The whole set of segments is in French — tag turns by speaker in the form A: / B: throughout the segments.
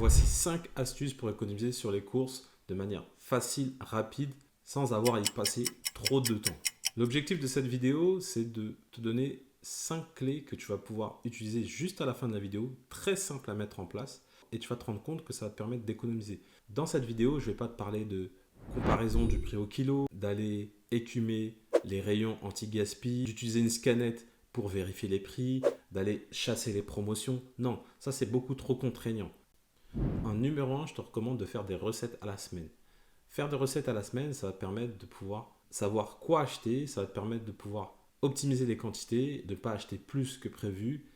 A: Voici 5 astuces pour économiser sur les courses de manière facile, rapide, sans avoir à y passer trop de temps. L'objectif de cette vidéo, c'est de te donner 5 clés que tu vas pouvoir utiliser juste à la fin de la vidéo, très simple à mettre en place, et tu vas te rendre compte que ça va te permettre d'économiser. Dans cette vidéo, je ne vais pas te parler de comparaison du prix au kilo, d'aller écumer les rayons anti-gaspi, d'utiliser une scanette pour vérifier les prix, d'aller chasser les promotions. Non, ça c'est beaucoup trop contraignant. En numéro 1, je te recommande de faire des recettes à la semaine. Faire des recettes à la semaine, ça va te permettre de pouvoir savoir quoi acheter, ça va te permettre de pouvoir optimiser les quantités, de ne pas acheter plus que prévu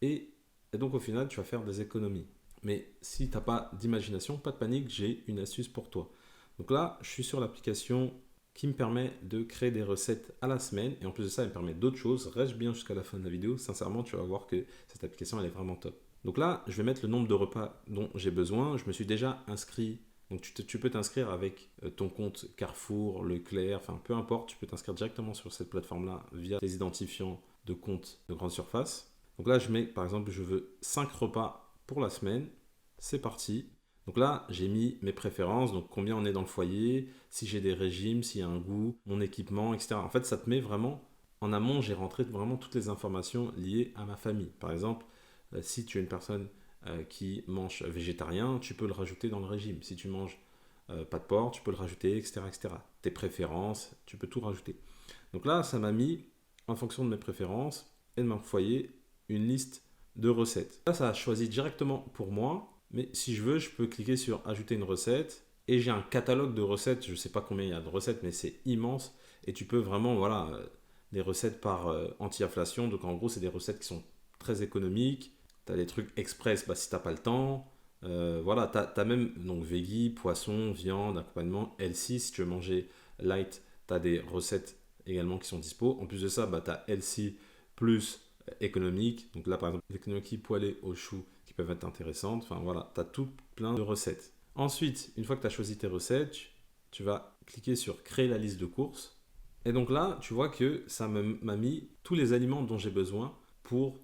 A: et donc au final, tu vas faire des économies. Mais si tu n'as pas d'imagination, pas de panique, j'ai une astuce pour toi. Donc là, je suis sur l'application qui me permet de créer des recettes à la semaine et en plus de ça, elle me permet d'autres choses. Reste bien jusqu'à la fin de la vidéo. Sincèrement, tu vas voir que cette application, elle est vraiment top. Donc là, je vais mettre le nombre de repas dont j'ai besoin. Je me suis déjà inscrit. Donc tu peux t'inscrire avec ton compte Carrefour, Leclerc, enfin peu importe. Tu peux t'inscrire directement sur cette plateforme-là via tes identifiants de compte de grande surface. Donc là, je mets par exemple, je veux 5 repas pour la semaine. C'est parti. Donc là, j'ai mis mes préférences, donc combien on est dans le foyer, si j'ai des régimes, s'il y a un goût, mon équipement, etc. En fait, ça te met vraiment en amont, j'ai rentré vraiment toutes les informations liées à ma famille. Par exemple, si tu es une personne qui mange végétarien, tu peux le rajouter dans le régime. Si tu manges pas de porc, tu peux le rajouter, etc., etc. Tes préférences, tu peux tout rajouter. Donc là, ça m'a mis, en fonction de mes préférences et de mon foyer, une liste de recettes. Là, ça a choisi directement pour moi, mais si je veux, je peux cliquer sur ajouter une recette et j'ai un catalogue de recettes. Je ne sais pas combien il y a de recettes, mais c'est immense et tu peux vraiment, voilà, des recettes par anti-inflation. Donc en gros, c'est des recettes qui sont très économiques. Tu as des trucs express si tu n'as pas le temps. Voilà, tu as même donc veggie, poisson, viande, accompagnement, healthy. Si tu veux manger light, tu as des recettes également qui sont dispo. En plus de ça, tu as healthy plus économique. Donc là, par exemple, les gnocchis poêlés au chou qui peuvent être intéressantes. Enfin voilà, tu as tout plein de recettes. Ensuite, une fois que tu as choisi tes recettes, tu vas cliquer sur créer la liste de courses. Et donc là, tu vois que ça m'a mis tous les aliments dont j'ai besoin pour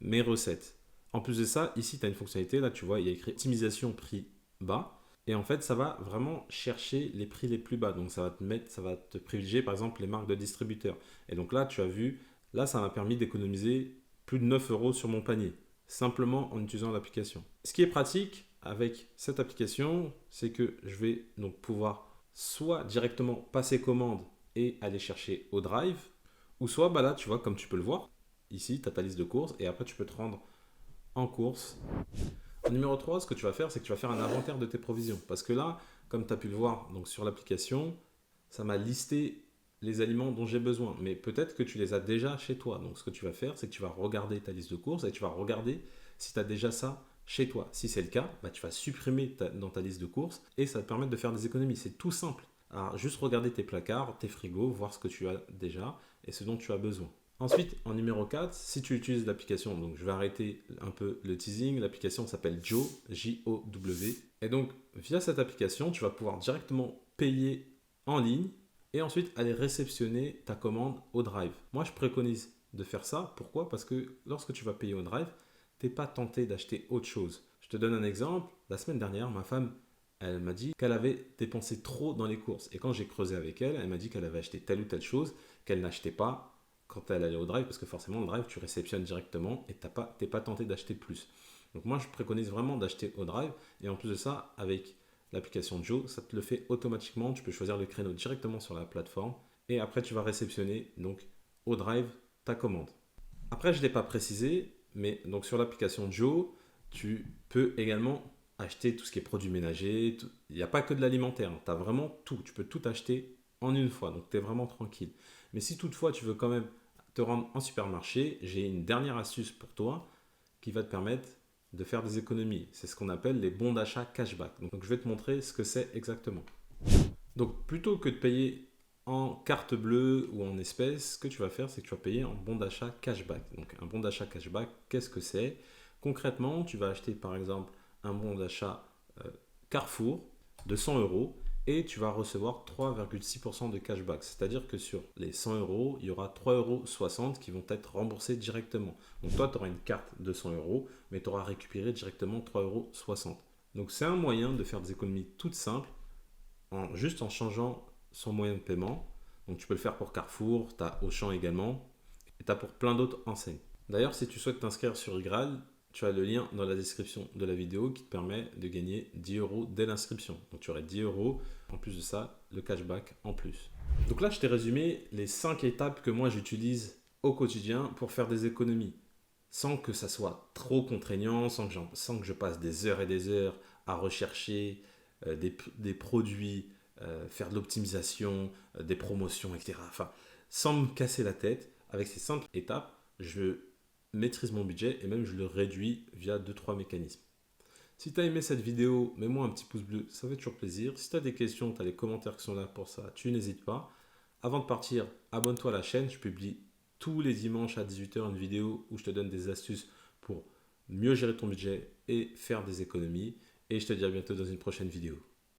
A: mes recettes. En plus de ça, ici, tu as une fonctionnalité. Là, tu vois, il y a écrit optimisation prix bas. Et en fait, ça va vraiment chercher les prix les plus bas. Donc, ça va te privilégier, par exemple, les marques de distributeurs. Et donc là, tu as vu, là, ça m'a permis d'économiser plus de 9 euros sur mon panier, simplement en utilisant l'application. Ce qui est pratique avec cette application, c'est que je vais donc pouvoir soit directement passer commande et aller chercher au drive, ou soit là, tu vois, comme tu peux le voir, ici, tu as ta liste de courses et après, tu peux te rendre en course. En numéro 3, ce que tu vas faire, c'est que tu vas faire un inventaire de tes provisions. Parce que là, comme tu as pu le voir donc sur l'application, ça m'a listé les aliments dont j'ai besoin. Mais peut-être que tu les as déjà chez toi. Donc ce que tu vas faire, c'est que tu vas regarder ta liste de courses et tu vas regarder si tu as déjà ça chez toi. Si c'est le cas, tu vas supprimer dans ta liste de courses et ça va te permettre de faire des économies. C'est tout simple. Alors juste regarder tes placards, tes frigos, voir ce que tu as déjà et ce dont tu as besoin. Ensuite, en numéro 4, si tu utilises l'application, donc je vais arrêter un peu le teasing, l'application s'appelle Jow, J-O-W. Et donc, via cette application, tu vas pouvoir directement payer en ligne et ensuite aller réceptionner ta commande au drive. Moi, je préconise de faire ça. Pourquoi? Parce que lorsque tu vas payer au drive, tu n'es pas tenté d'acheter autre chose. Je te donne un exemple. La semaine dernière, ma femme, elle m'a dit qu'elle avait dépensé trop dans les courses. Et quand j'ai creusé avec elle, elle m'a dit qu'elle avait acheté telle ou telle chose qu'elle n'achetait pas quand elle allait au drive, parce que forcément le drive tu réceptionnes directement et tu n'es pas tenté d'acheter plus. Donc moi je préconise vraiment d'acheter au drive et en plus de ça avec l'application Jow, ça te le fait automatiquement, tu peux choisir le créneau directement sur la plateforme et après tu vas réceptionner donc au drive ta commande. Après je ne l'ai pas précisé, mais donc sur l'application Jow, tu peux également acheter tout ce qui est produits ménagers, il n'y a pas que de l'alimentaire, tu as vraiment tout, tu peux tout acheter en une fois, donc tu es vraiment tranquille. Mais si toutefois tu veux quand même te rendre en supermarché, j'ai une dernière astuce pour toi qui va te permettre de faire des économies. C'est ce qu'on appelle les bons d'achat cashback. Donc je vais te montrer ce que c'est exactement. Donc plutôt que de payer en carte bleue ou en espèces, ce que tu vas faire, c'est que tu vas payer en bon d'achat cashback. Donc un bon d'achat cashback, qu'est-ce que c'est? Concrètement, tu vas acheter par exemple un bon d'achat Carrefour de 100 euros et tu vas recevoir 3,6% de cashback. C'est-à-dire que sur les 100 euros, il y aura 3,60 euros qui vont être remboursés directement. Donc toi, tu auras une carte de 100 euros, mais tu auras récupéré directement 3,60 euros. Donc c'est un moyen de faire des économies toutes simples juste en changeant son moyen de paiement. Donc tu peux le faire pour Carrefour, tu as Auchan également, et tu as pour plein d'autres enseignes. D'ailleurs, si tu souhaites t'inscrire sur iGraal, tu as le lien dans la description de la vidéo qui te permet de gagner 10 euros dès l'inscription. Donc tu aurais 10 euros, en plus de ça, le cashback en plus. Donc là, je t'ai résumé les 5 étapes que moi j'utilise au quotidien pour faire des économies, sans que ça soit trop contraignant, sans que je passe des heures et des heures à rechercher des produits, faire de l'optimisation, des promotions, etc. Enfin, sans me casser la tête, avec ces simples étapes, je maîtrise mon budget et même je le réduis via 2-3 mécanismes. Si tu as aimé cette vidéo, mets-moi un petit pouce bleu, ça fait toujours plaisir. Si tu as des questions, tu as les commentaires qui sont là pour ça, tu n'hésites pas. Avant de partir, abonne-toi à la chaîne, je publie tous les dimanches à 18h une vidéo où je te donne des astuces pour mieux gérer ton budget et faire des économies. Et je te dis à bientôt dans une prochaine vidéo.